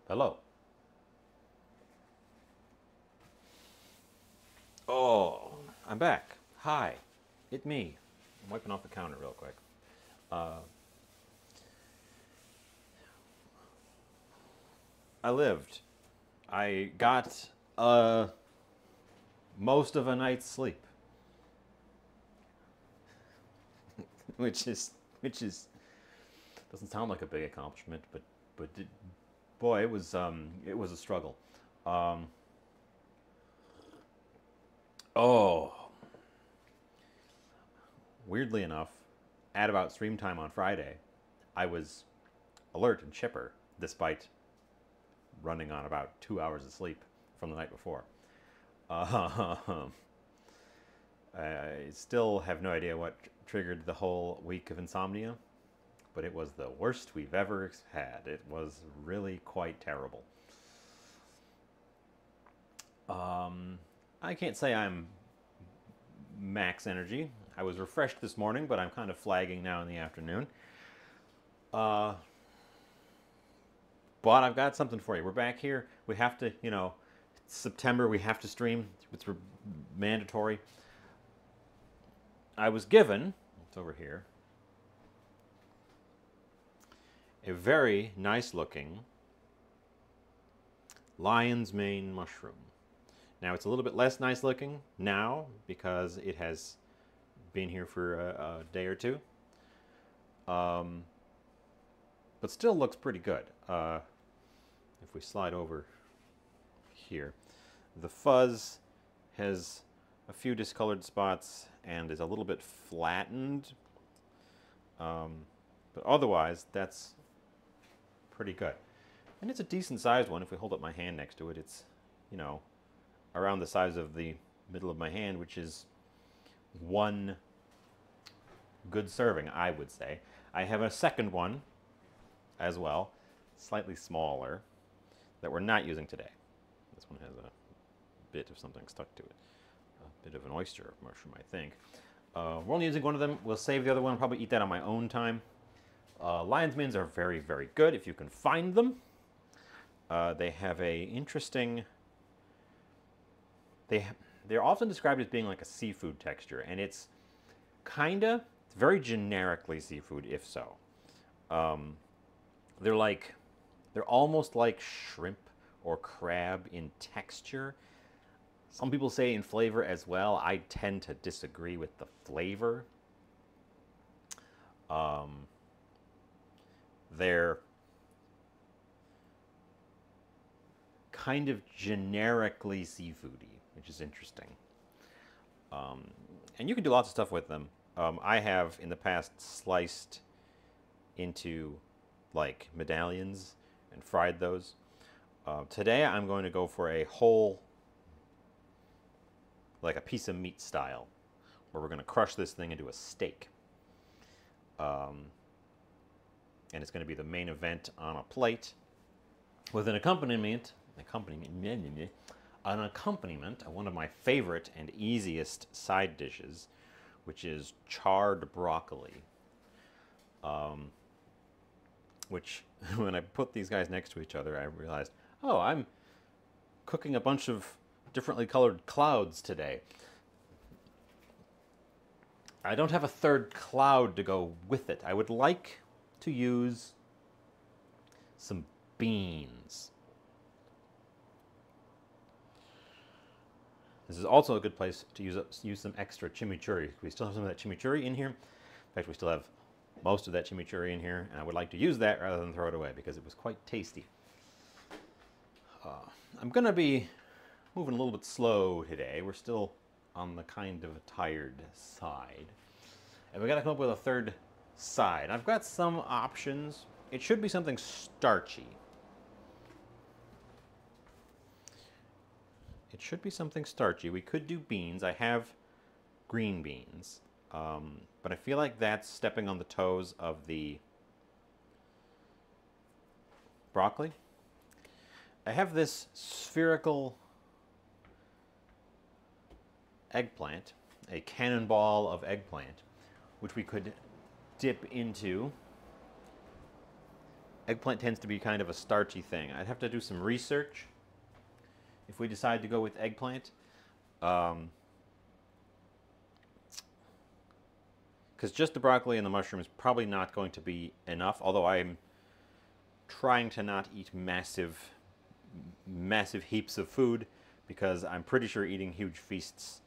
Hello. Oh, I'm back. Hi. It's me. I'm wiping off the counter real quick. I lived. I got most of a night's sleep, which is doesn't sound like a big accomplishment, but boy, it was a struggle. Um, oh, weirdly enough, at about stream time on Friday, I was alert and chipper despite running on about 2 hours of sleep from the night before. Um, I still have no idea what triggered the whole week of insomnia, but it was the worst we've ever had. It was really quite terrible. Um, I can't say I'm max energy. I was refreshed this morning, but I'm kind of flagging now in the afternoon. Uh, but I've got something for you. We're back here. We have to, September, we have to stream. It's mandatory. I was given, it's over here, a very nice looking lion's mane mushroom. Now it's a little bit less nice looking now because it has been here for a day or two, um, but still looks pretty good. If we slide over here, the fuzz has a few discolored spots and is a little bit flattened, but otherwise that's pretty good. And it's a decent sized one. If we hold up my hand next to it, it's, you know, around the size of the middle of my hand, which is one good serving, I would say. I have a second one as well, slightly smaller, that we're not using today. This one has a bit of something stuck to it. A bit of an oyster mushroom, I think. We're only using one of them. We'll save the other one. I'll probably eat that on my own time. Lion's manes are very, very good if you can find them. They have a interesting. They're often described as being like a seafood texture, and it's very generically seafood, if so. Um, they're almost like shrimp or crab in texture. Some people say in flavor as well. I tend to disagree with the flavor. Um, they're kind of generically seafoody, which is interesting. Um, and you can do lots of stuff with them. I have in the past sliced into like medallions and fried those. Today I'm going to go for a whole, like a piece of meat style, where we're going to crush this thing into a steak. Um, and it's going to be the main event on a plate with an accompaniment of one of my favorite and easiest side dishes, which is charred broccoli. Which, when I put these guys next to each other, I realized, oh, I'm cooking a bunch of differently colored clouds today. I don't have a third cloud to go with it. I would like to use some beans. This is also a good place to use some extra chimichurri. We still have some of that chimichurri in here. In fact, we still have most of that chimichurri in here, and I would like to use that rather than throw it away because it was quite tasty. I'm going to be moving a little bit slow today. We're still on the kind of tired side. And we got to come up with a third side. I've got some options. It should be something starchy. It should be something starchy. We could do beans. I have green beans. But I feel like that's stepping on the toes of the broccoli. I have this spherical eggplant, a cannonball of eggplant, which we could dip into Eggplant tends to be kind of a starchy thing. I'd have to do some research if we decide to go with eggplant. Because just the broccoli and the mushroom is probably not going to be enough, although I'm trying to not eat massive heaps of food, because I'm pretty sure eating huge feasts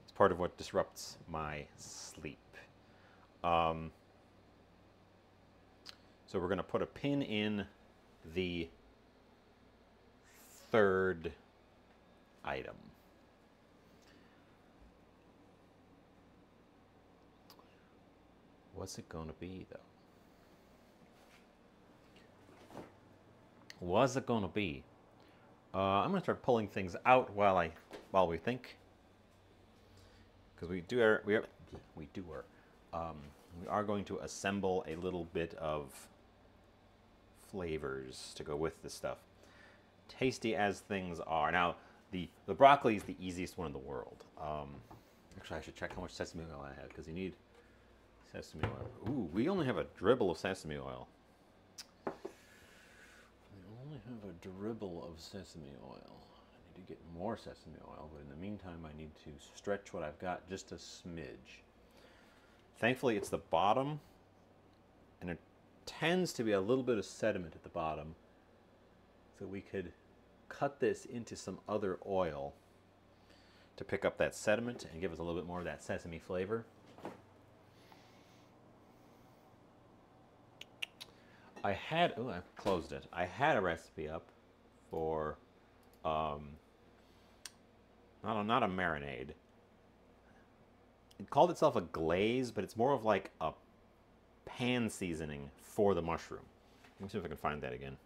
is part of what disrupts my sleep. So we're going to put a pin in the third item. What's it going to be, though? What's it going to be? I'm going to start pulling things out while we think, because we are going to assemble a little bit of flavors to go with this stuff. Tasty as things are. Now, the broccoli is the easiest one in the world. Actually, I should check how much sesame oil I have, because you need sesame oil. Ooh, we only have a dribble of sesame oil. We only have a dribble of sesame oil. I need to get more sesame oil, but in the meantime, I need to stretch what I've got just a smidge. Thankfully, it's the bottom, and it tends to be a little bit of sediment at the bottom, so we could cut this into some other oil to pick up that sediment and give us a little bit more of that sesame flavor. I closed it. I had a recipe up for, not a marinade. It called itself a glaze, but it's more of like a pan seasoning for the mushroom. Let me see if I can find that again.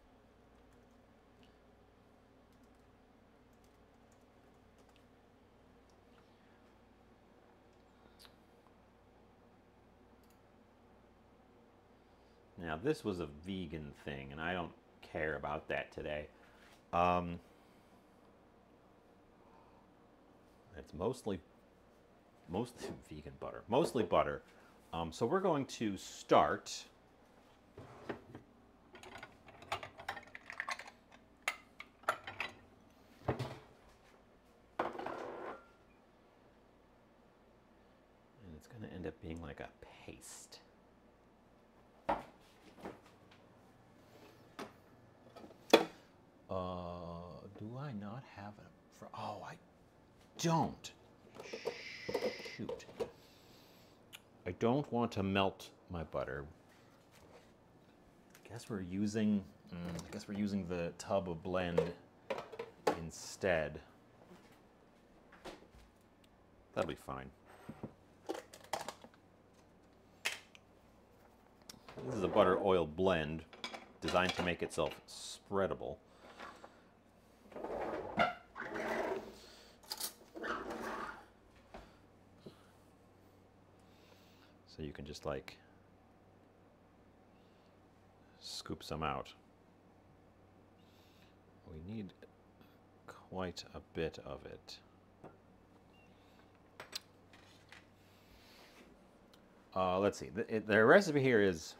Now, this was a vegan thing, and I don't care about that today. It's mostly vegan butter, mostly butter. So we're going to start and it's going to end up being like a paste. Do I not have it? Oh, I don't. Shoot. I don't want to melt my butter. I guess we're using the tub of blend instead. That'll be fine. This is a butter oil blend designed to make itself spreadable. So you can just like scoop some out. We need quite a bit of it. Let's see. The recipe here is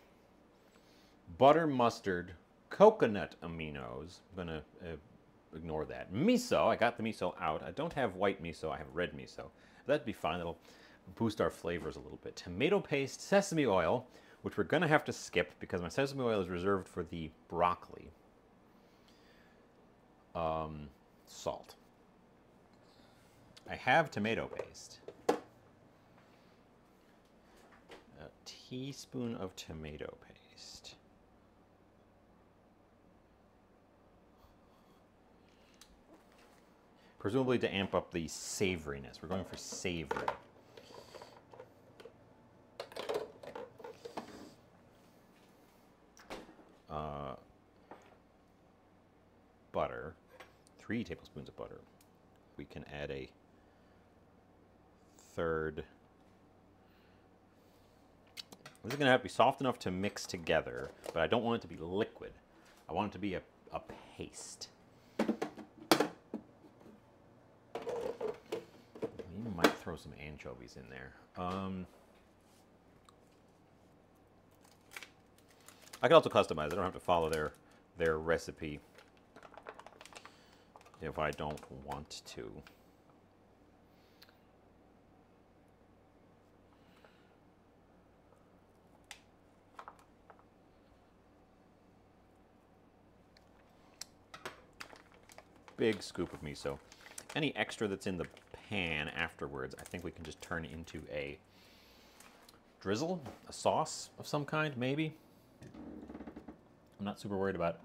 butter, mustard, coconut aminos. I'm going to ignore that. Miso. I got the miso out. I don't have white miso. I have red miso. That'd be fine. That'll boost our flavors a little bit. Tomato paste, sesame oil, which we're going to have to skip because my sesame oil is reserved for the broccoli. Salt. I have tomato paste. A teaspoon of tomato paste. Presumably to amp up the savoriness. We're going for savory. Butter, 3 tablespoons of butter. We can add a third. This is going to have to be soft enough to mix together, but I don't want it to be liquid. I want it to be a paste. We might throw some anchovies in there. I can also customize it. I don't have to follow their recipe if I don't want to. Big scoop of miso. Any extra that's in the pan afterwards, I think we can just turn into a drizzle, a sauce of some kind, maybe. I'm not super worried about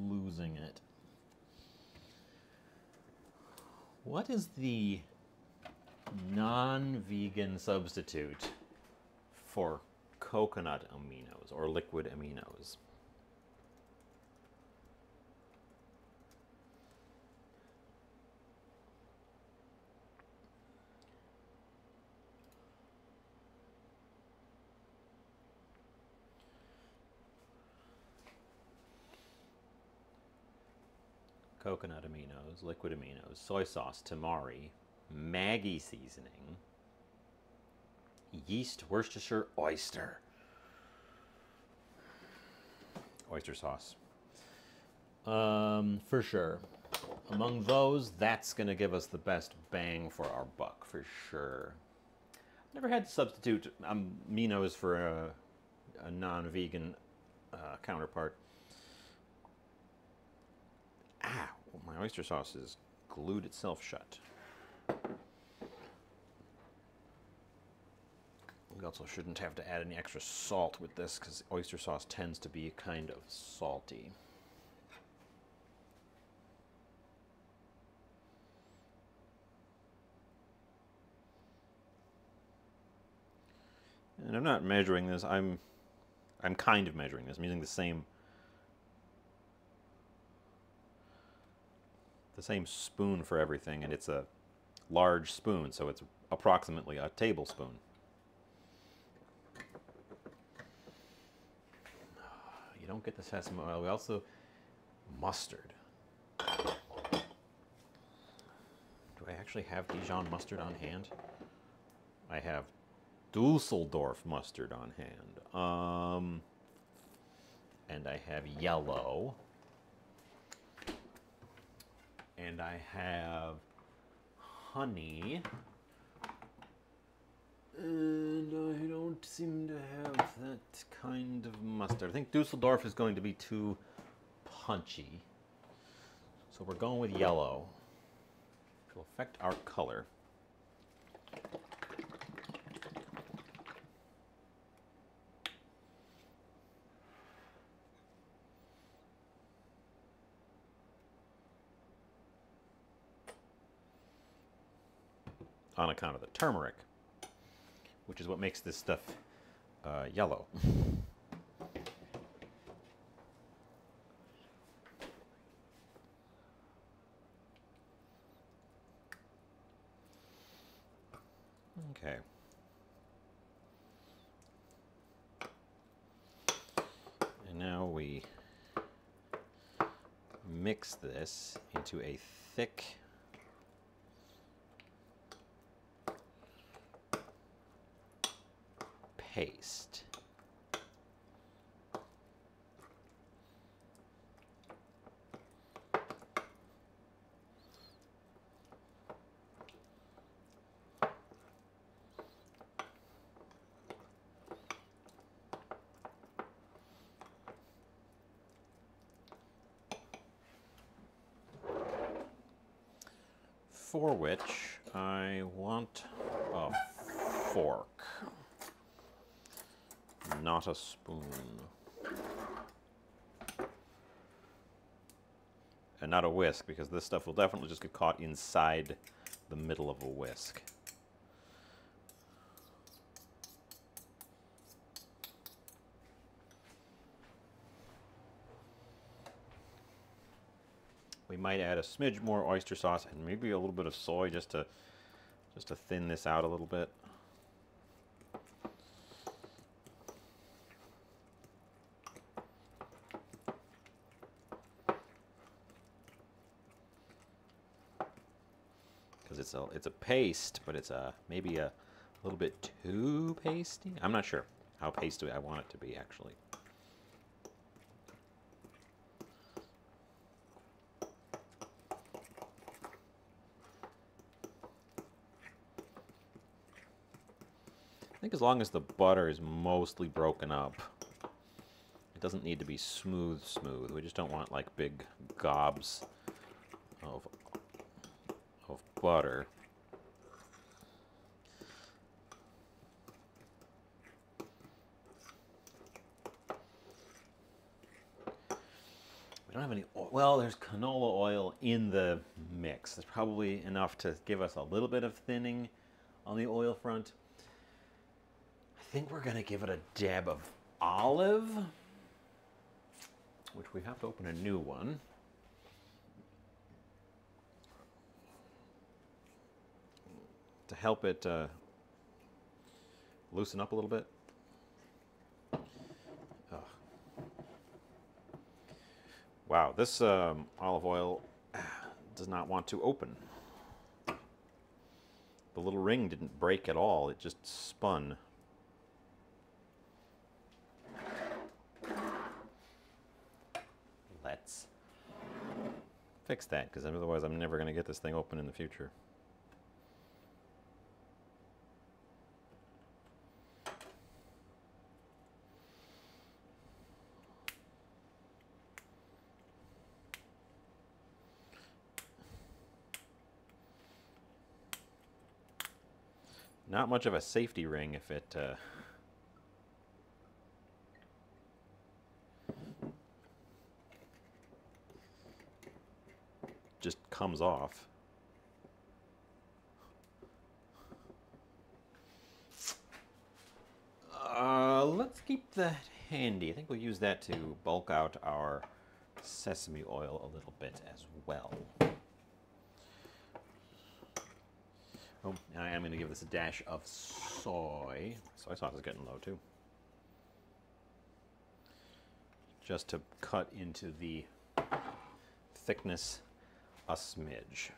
losing it. What is the non-vegan substitute for coconut aminos or liquid aminos? Coconut aminos, liquid aminos, soy sauce, tamari, Maggi seasoning, yeast, Worcestershire, oyster sauce. For sure. Among those, that's going to give us the best bang for our buck, for sure. Never had to substitute aminos for a non-vegan counterpart. Ah, well, my oyster sauce is glued itself shut. We also shouldn't have to add any extra salt with this because oyster sauce tends to be kind of salty. And I'm not measuring this. I'm kind of measuring this. I'm using the same spoon for everything, and it's a large spoon, so it's approximately a tablespoon. You don't get the sesame oil. We also mustard. Do I actually have Dijon mustard on hand? I have Dusseldorf mustard on hand. And I have yellow. And I have honey. And I don't seem to have that kind of mustard. I think Dusseldorf is going to be too punchy. So we're going with yellow, which will affect our color. On account of the turmeric, which is what makes this stuff yellow. Okay. And now we mix this into a thick paste. For which I want a fork. Not a spoon. And not a whisk, because this stuff will definitely just get caught inside the middle of a whisk. We might add a smidge more oyster sauce and maybe a little bit of soy just to thin this out a little bit. It's a paste, but it's maybe a little bit too pasty. I'm not sure. how pasty I want it to be, actually. I think as long as the butter is mostly broken up, it doesn't need to be smooth. We just don't want like big gobs of butter. We don't have any oil. Well, there's canola oil in the mix. There's probably enough to give us a little bit of thinning on the oil front. I think we're going to give it a dab of olive, which we have to open a new one. To help it loosen up a little bit. Wow, this olive oil does not want to open. The little ring didn't break at all, it just spun. Let's fix that, because otherwise I'm never going to get this thing open in the future. Not much of a safety ring if it just comes off. Let's keep that handy. I think we'll use that to bulk out our sesame oil a little bit as well. Oh, and I am going to give this a dash of soy. Soy sauce is getting low too. Just to cut into the thickness a smidge.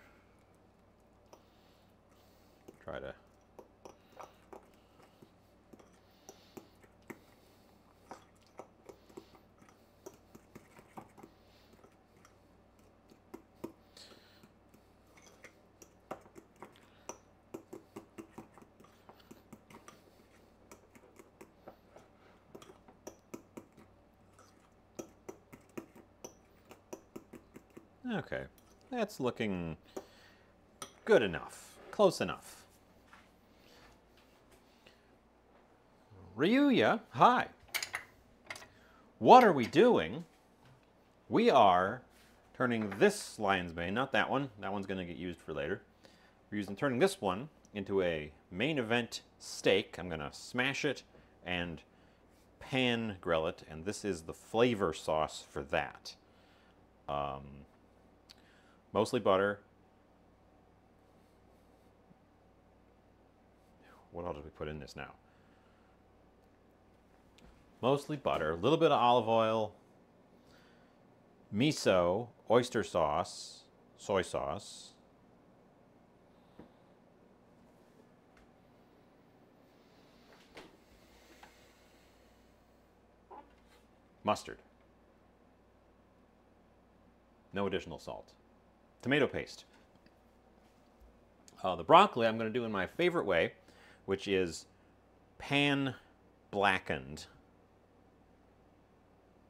Try to okay, that's looking good enough, close enough. Ryuya, hi. What are we doing? We are turning this lion's mane, not that one. That one's going to get used for later. We're turning this one into a main event steak. I'm going to smash it and pan grill it, and this is the flavor sauce for that. Mostly butter. What else did we put in this now? Mostly butter, a little bit of olive oil, miso, oyster sauce, soy sauce, mustard. No additional salt. Tomato paste. The broccoli I'm going to do in my favorite way, which is pan blackened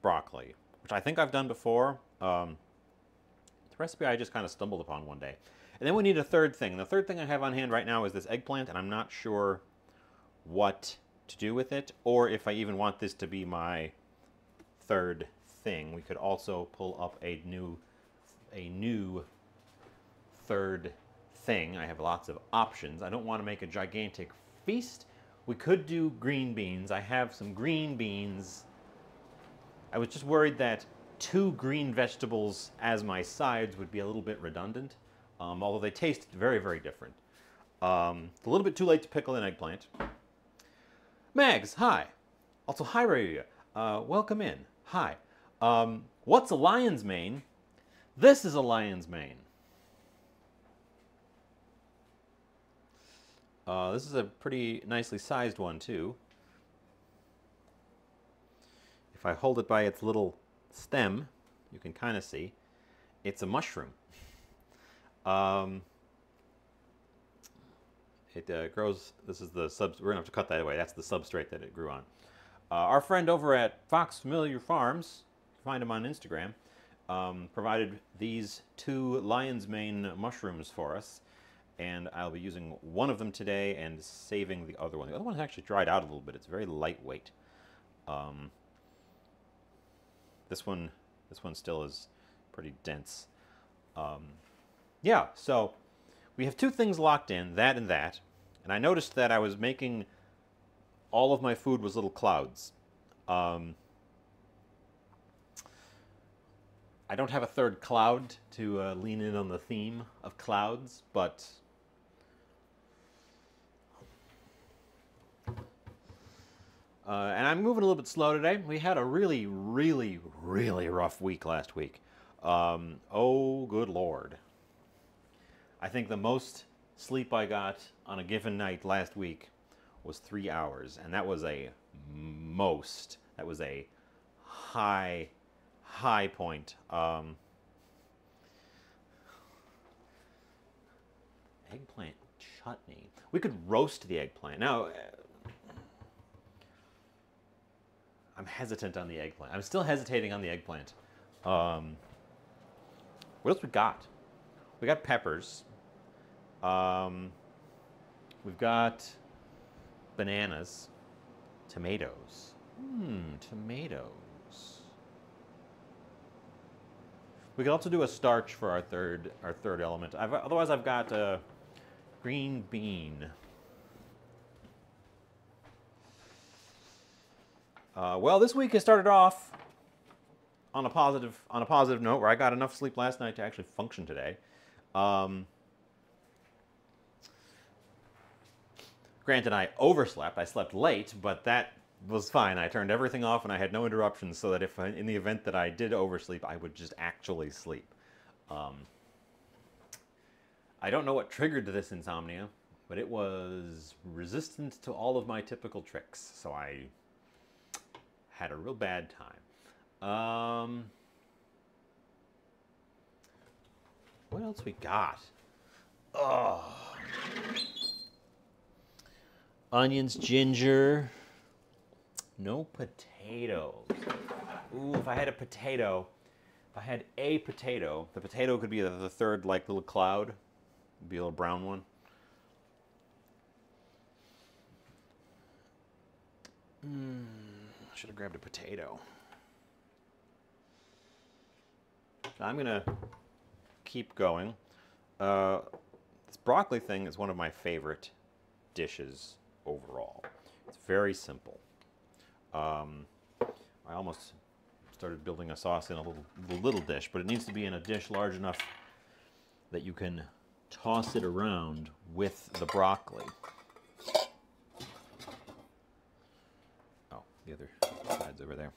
broccoli, which I think I've done before. The recipe I just kind of stumbled upon one day. And then we need a third thing. The third thing I have on hand right now is this eggplant, and I'm not sure what to do with it, or if I even want this to be my third thing. We could also pull up a new third thing. I have lots of options. I don't want to make a gigantic feast. We could do green beans. I have some green beans. I was just worried that 2 green vegetables as my sides would be a little bit redundant, although they taste very, very different. It's a little bit too late to pickle an eggplant. Mags, hi. Also, hi, Raya. Welcome in. Hi. What's a lion's mane? This is a lion's mane. This is a pretty nicely sized one, too. if I hold it by its little stem, you can kind of see, it's a mushroom. It grows, this is the we're going to have to cut that away. That's the substrate that it grew on. Our friend over at Fox Familiar Farms, you can find him on Instagram, provided these 2 lion's mane mushrooms for us. And I'll be using one of them today and saving the other one. The other one's actually dried out a little bit. It's very lightweight. This one still is pretty dense. Yeah, so we have 2 things locked in, that and that. And I noticed that I was making all of my food was little clouds. I don't have a third cloud to lean in on the theme of clouds, but and I'm moving a little bit slow today. We had a really, really, really rough week last week. Oh, good Lord. I think the most sleep I got on a given night last week was 3 hours, and that was a high point. Eggplant chutney. We could roast the eggplant. Now, I'm hesitant on the eggplant. I'm still hesitating on the eggplant. What else we got? We got peppers. We've got bananas, tomatoes. Tomatoes. We could also do a starch for our third element. Otherwise, I've got green bean. Well, this week has started off on a positive note, where I got enough sleep last night to actually function today. Granted, I overslept. I slept late, but that was fine. I turned everything off and I had no interruptions, so that if in the event that I did oversleep, I would just actually sleep. I don't know what triggered this insomnia, but it was resistant to all of my typical tricks, so I had a real bad time. What else we got? Oh. Onions, ginger. No potatoes. Ooh, if I had a potato, the potato could be the third, like, little cloud. It'd be a little brown one. I should have grabbed a potato. So I'm gonna keep going. This broccoli thing is one of my favorite dishes overall. It's very simple. I almost started building a sauce in a little dish, but it needs to be in a dish large enough that you can toss it around with the broccoli. Oh, the other side's over there.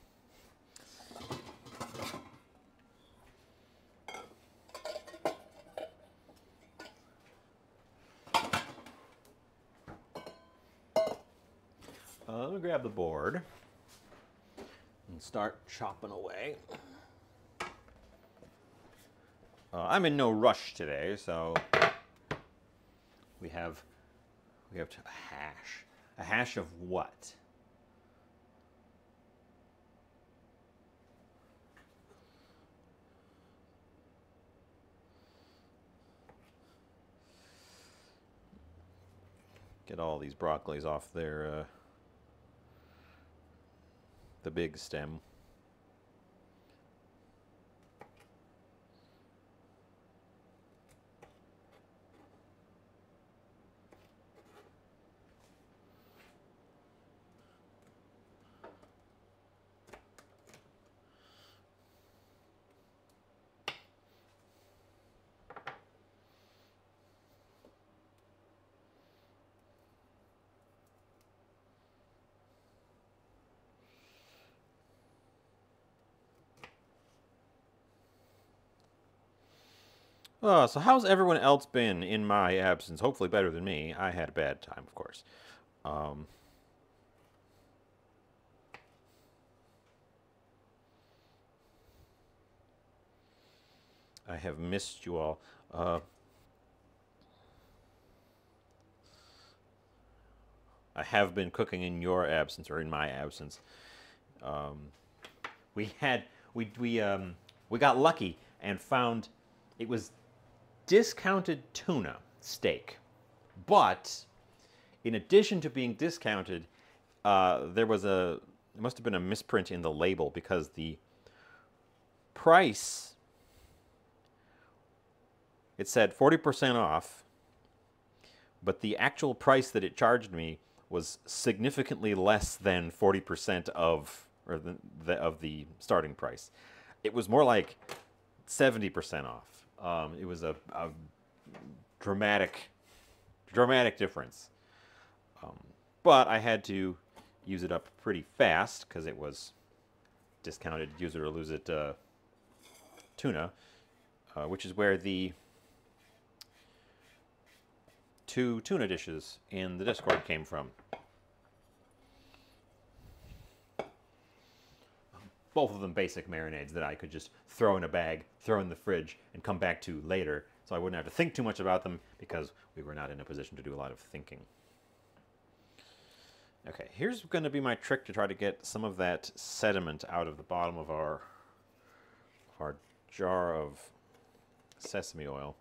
Let me grab the board and start chopping away. I'm in no rush today, so we have a hash. A hash of what? Get all these broccolis off their the big stem. So how's everyone else been in my absence? Hopefully better than me. I had a bad time, of course. I have missed you all. I have been cooking in your absence or in my absence. Um, we had we got lucky and found it was discounted tuna steak, but in addition to being discounted, there must have been a misprint in the label because the price, it said 40% off, but the actual price that it charged me was significantly less than 40% of the starting price. It was more like 70% off. It was a dramatic difference. But I had to use it up pretty fast because it was discounted use it or lose it tuna, which is where the 2 tuna dishes in the Discord came from. Both of them basic marinades that I could just throw in a bag, throw in the fridge, and come back to later, so I wouldn't have to think too much about them because we were not in a position to do a lot of thinking. Okay, here's going to be my trick to try to get some of that sediment out of the bottom of our jar of sesame oil,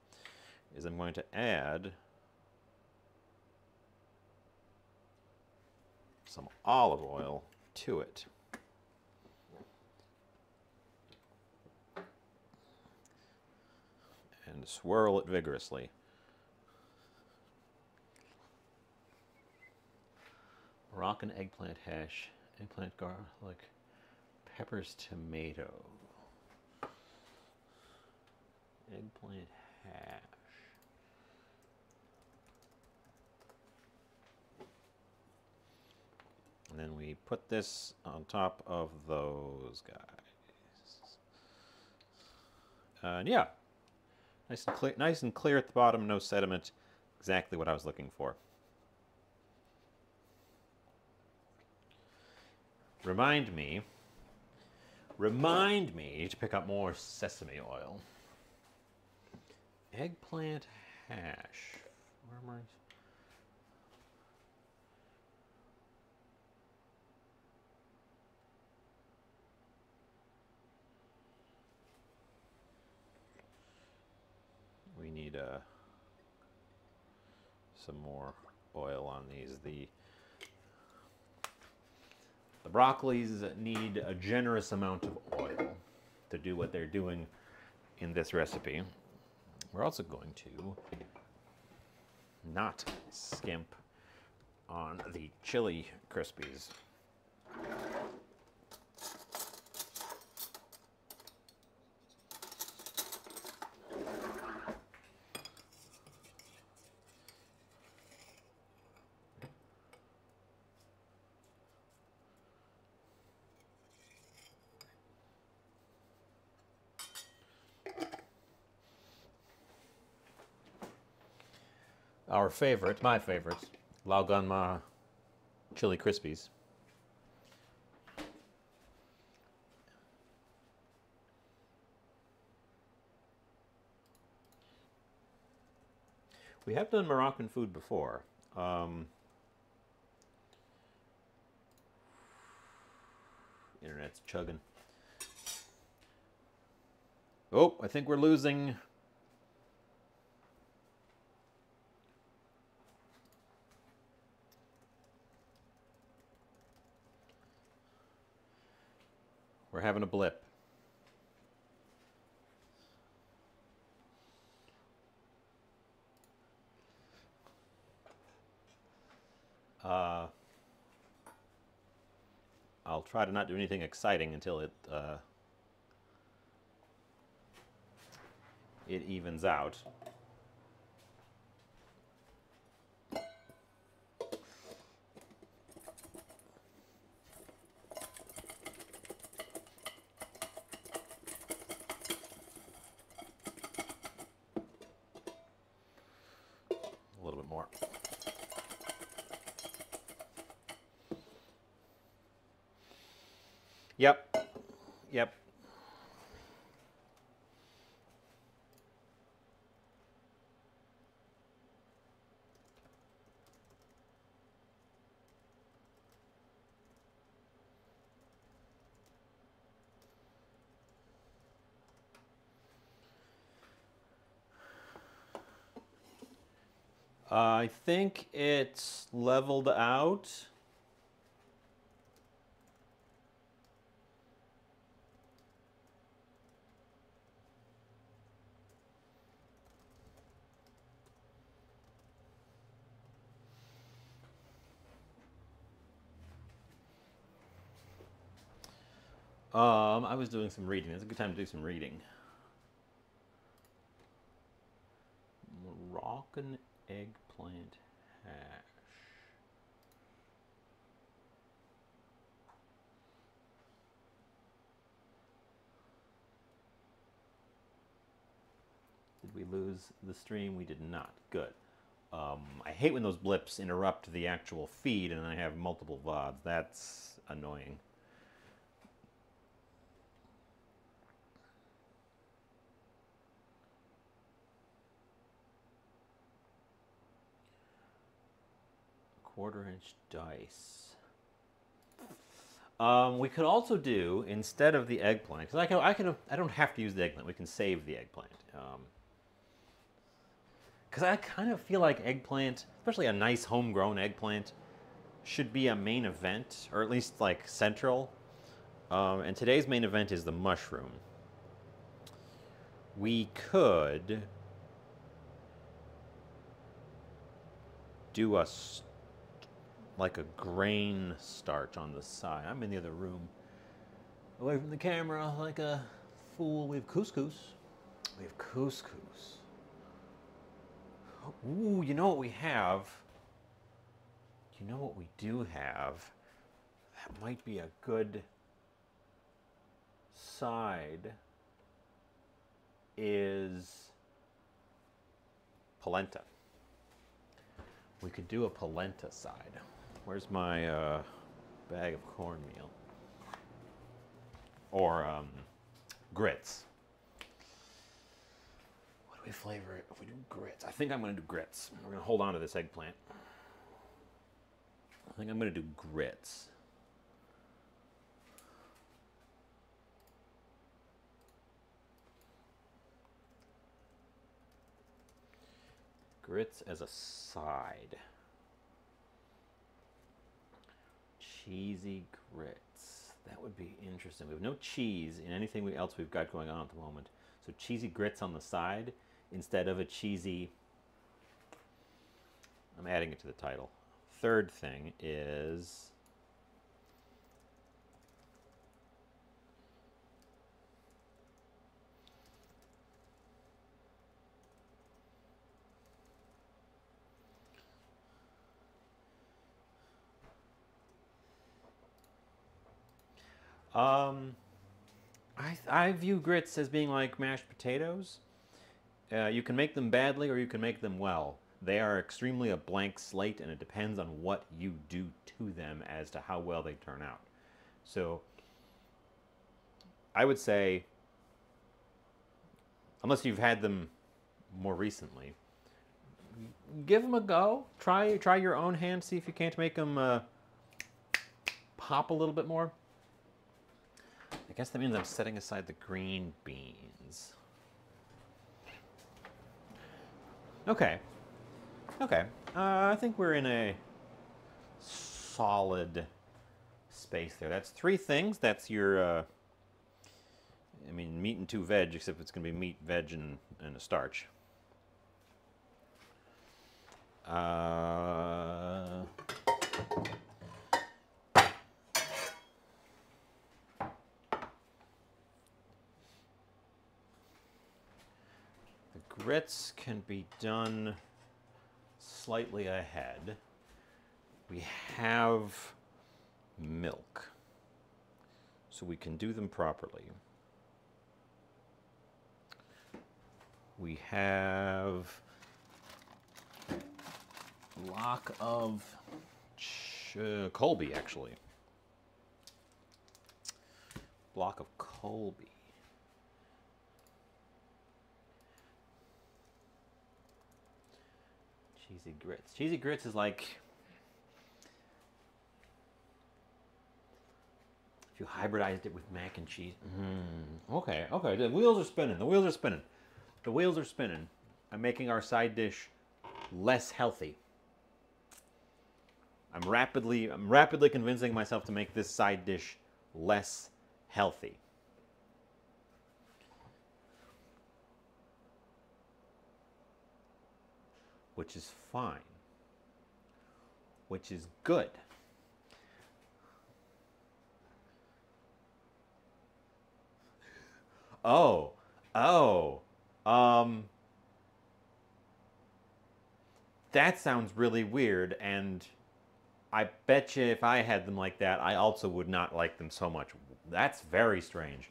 is I'm going to add some olive oil to it. And swirl it vigorously. Moroccan eggplant hash, eggplant garlic, peppers, tomato. Eggplant hash. And then we put this on top of those guys. And yeah, nice and clear at the bottom, no sediment. Exactly what I was looking for. Remind me to pick up more sesame oil. Eggplant hash. Where am I? We need some more oil on these. The broccolis need a generous amount of oil to do what they're doing in this recipe. We're also going to not skimp on the chili Crispies. Our favorite, my favorite, Lao Gan Ma Chili Crispies. We have done Moroccan food before. Internet's chugging. Oh, I think we're losing. We're having a blip. I'll try to not do anything exciting until it evens out. A little bit more. Yep. I think it's leveled out. I was doing some reading. It's a good time to do some reading. Moroccan eggplant hash. Did we lose the stream? We did not. Good. I hate when those blips interrupt the actual feed and I have multiple VODs. That's annoying. Quarter-inch dice. We could also do, instead of the eggplant, because I don't have to use the eggplant. We can save the eggplant. Because I kind of feel like eggplant, especially a nice homegrown eggplant, should be a main event, or at least like central. And today's main event is the mushroom. We could do like a grain starch on the side. I'm in the other room, away from the camera, like a fool. We have couscous. We have couscous. Ooh, you know what we have? You know what we do have? That might be a good side. Is polenta. We could do a polenta side. Where's my bag of cornmeal? Or grits. What do we flavor it if we do grits? I think I'm going to do grits. We're going to hold on to this eggplant. I think I'm going to do grits. Grits as a side. Cheesy grits. That would be interesting. We have no cheese in anything else we've got going on at the moment. So cheesy grits on the side instead of a cheesy... I'm adding it to the title. Third thing is... I view grits as being like mashed potatoes. You can make them badly or you can make them well. They are extremely a blank slate, and it depends on what you do to them as to how well they turn out. So I would say, unless you've had them more recently, give them a go. Try your own hand, see if you can't make them pop a little bit more. I guess that means I'm setting aside the green beans. Okay. Okay. I think we're in a solid space there. That's three things. That's your, I mean, meat and two veg, except it's going to be meat, veg, and a starch. Grits can be done slightly ahead. We have milk, so we can do them properly. We have a block of Colby, actually. Block of Colby. Cheesy grits. Cheesy grits is like if you hybridized it with mac and cheese. Okay, okay. The wheels are spinning. The wheels are spinning. The wheels are spinning. I'm making our side dish less healthy. I'm rapidly convincing myself to make this side dish less healthy. Which is fine. Which is good. Oh, oh, that sounds really weird, and I bet you if I had them like that, I also would not like them so much. That's very strange.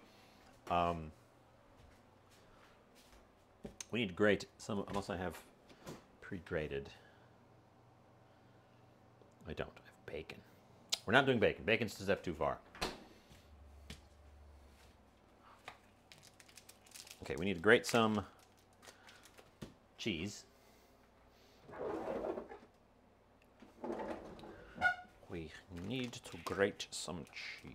We need to grate some, unless I have pre-grated. I don't. I have bacon. We're not doing bacon. Bacon's a step too far. Okay, we need to grate some cheese. We need to grate some cheese.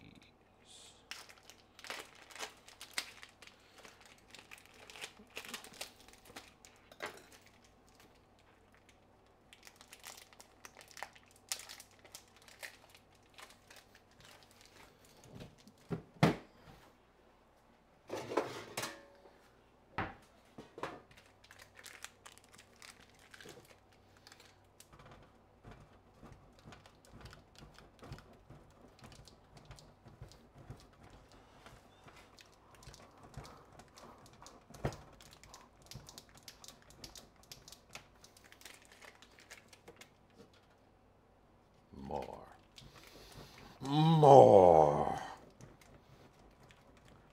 More.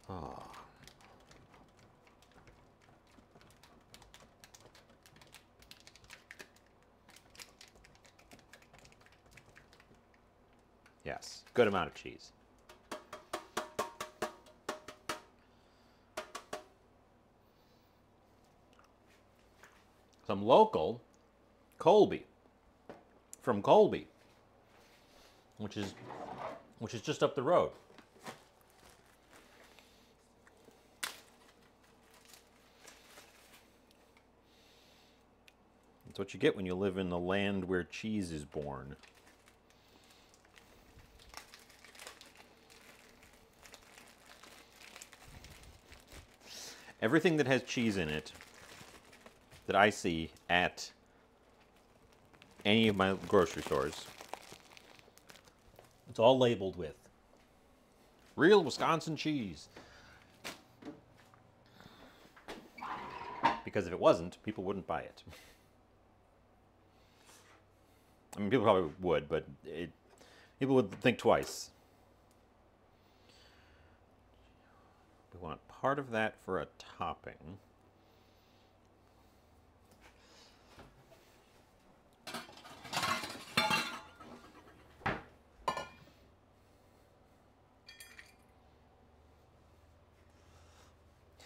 Oh. Yes, good amount of cheese. Some local Colby from Colby, which is just up the road. That's what you get when you live in the land where cheese is born. Everything that has cheese in it that I see at any of my grocery stores, it's all labeled with real Wisconsin cheese. Because if it wasn't, people wouldn't buy it. I mean, people probably would, but people would think twice. We want part of that for a topping.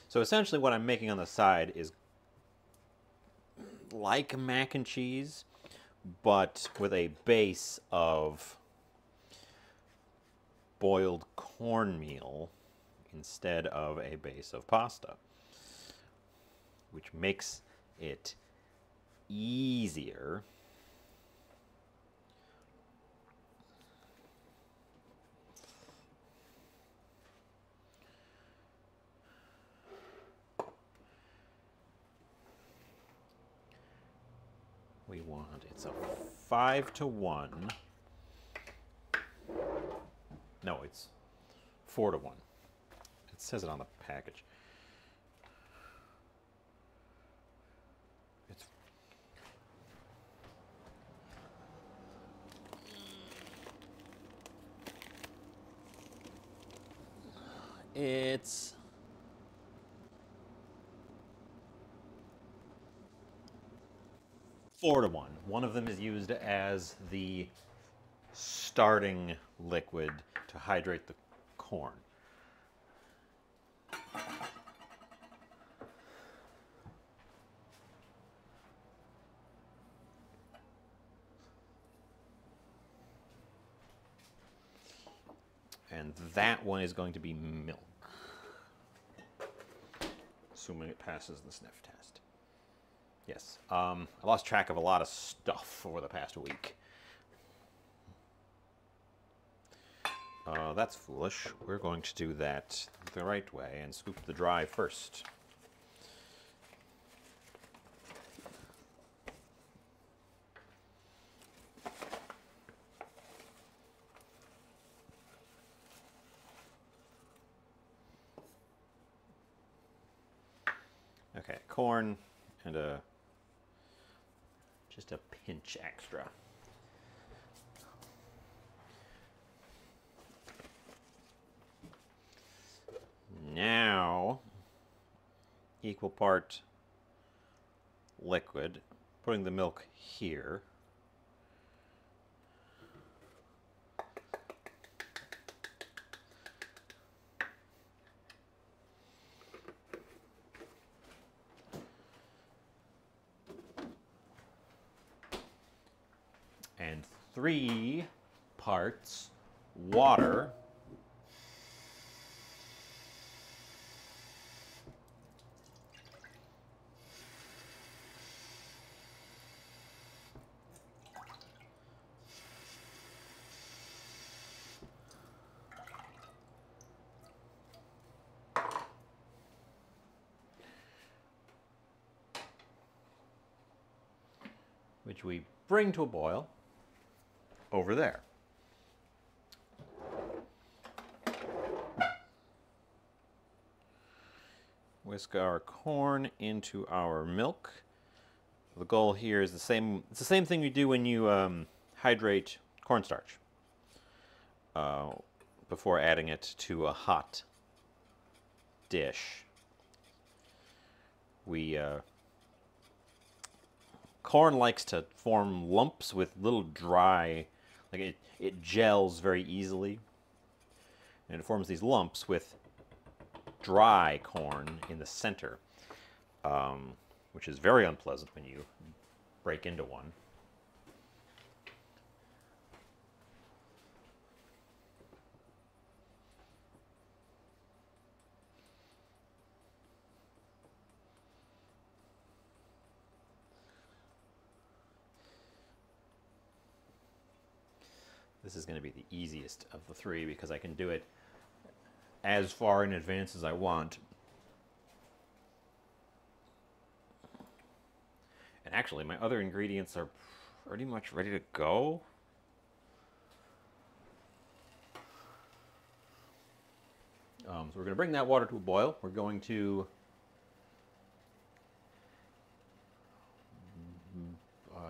So essentially what I'm making on the side is like mac and cheese, but with a base of boiled cornmeal instead of a base of pasta, which makes it easier we want. It's a 5-to-1. No, it's 4-to-1. It says it on the package. It's 4-to-1. One of them is used as the starting liquid to hydrate the corn. And that one is going to be milk, assuming it passes the sniff test. Yes. I lost track of a lot of stuff over the past week. That's foolish. We're going to do that the right way and scoop the dry first. Okay, corn and just a pinch extra. Now, equal part liquid, putting the milk here. And 3 parts water. Which we bring to a boil over there. Whisk our corn into our milk. The goal here is the same. It's the same thing you do when you hydrate cornstarch before adding it to a hot dish. Corn likes to form lumps with little dry, like it gels very easily, and it forms these lumps with dry corn in the center, which is very unpleasant when you break into one. This is going to be the easiest of the 3 because I can do it as far in advance as I want. And actually, my other ingredients are pretty much ready to go. So we're going to bring that water to a boil. We're going to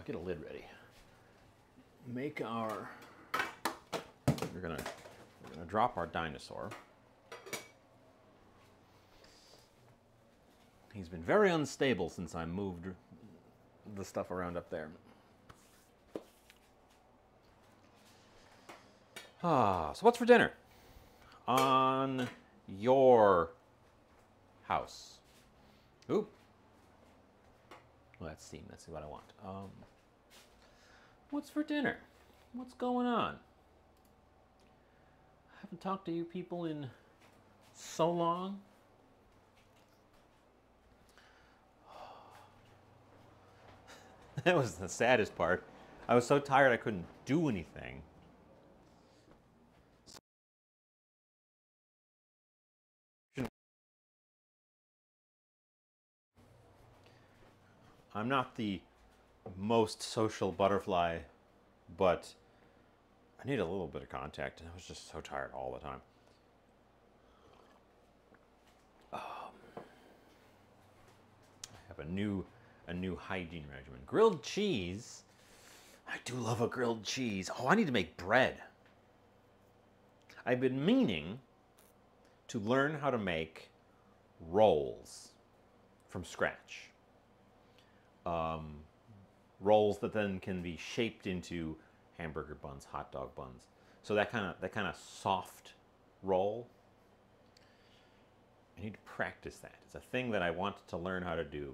get a lid ready. Make our... We're gonna drop our dinosaur. He's been very unstable since I moved the stuff around up there. So what's for dinner on your house? Oop. Well, that's steam. That's what I want. What's for dinner? What's going on? I haven't talked to you people in so long. That was the saddest part. I was so tired I couldn't do anything. I'm not the most social butterfly, but I need a little bit of contact, and I was just so tired all the time. I have a new hygiene regimen. Grilled cheese. I do love a grilled cheese. Oh, I need to make bread. I've been meaning to learn how to make rolls from scratch. Rolls that then can be shaped into hamburger buns, hot dog buns. So that kind of soft roll. I need to practice that. It's a thing that I want to learn how to do.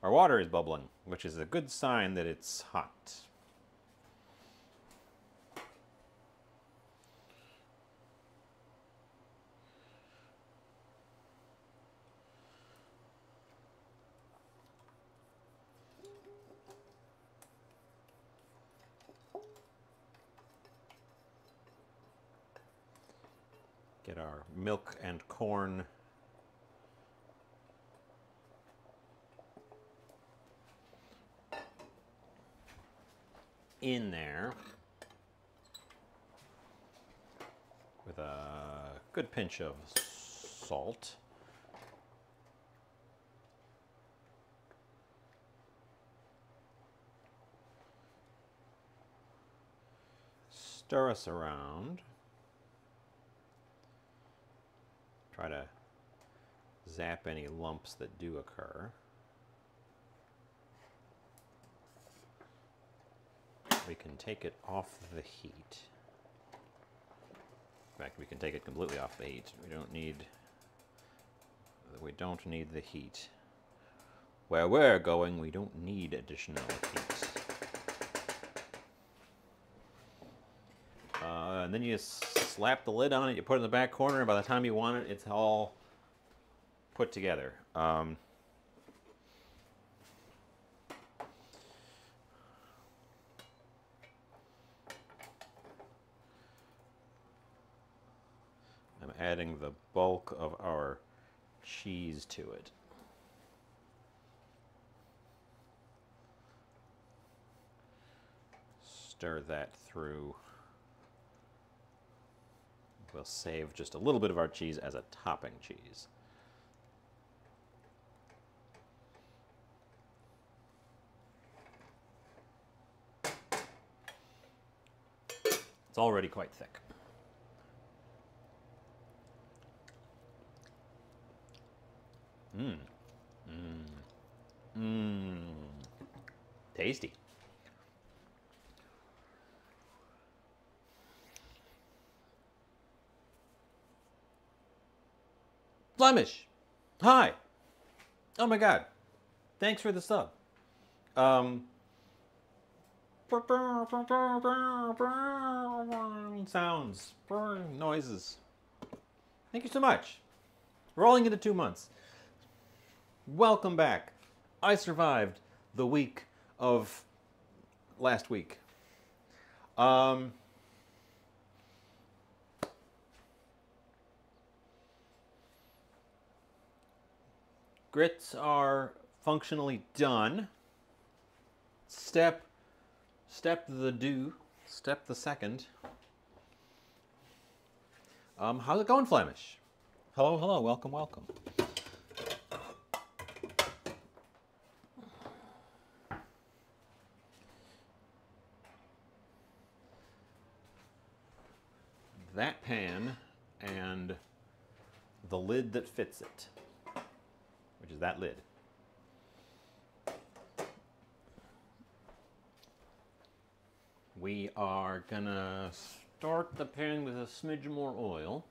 Our water is bubbling, which is a good sign that it's hot. Get our milk and corn in there with a good pinch of salt. Stir us around. Try to zap any lumps that do occur. We can take it off the heat. In fact, we can take it completely off the heat. We don't need the heat. Where we're going, we don't need additional heat. And then you slap the lid on it, you put it in the back corner, and by the time you want it, it's all put together. I'm adding the bulk of our cheese to it. Stir that through. We'll save just a little bit of our cheese as a topping cheese. It's already quite thick. Tasty. Flemish. Hi. Oh my God. Thanks for the sub. Sounds, noises. Thank you so much. Rolling into 2 months. Welcome back. I survived the week of last week. Grits are functionally done. Step the second. How's it going, Flemish? Hello, hello, welcome, welcome. That pan and the lid that fits it, which is that lid. We are gonna start the pan with a smidge more oil.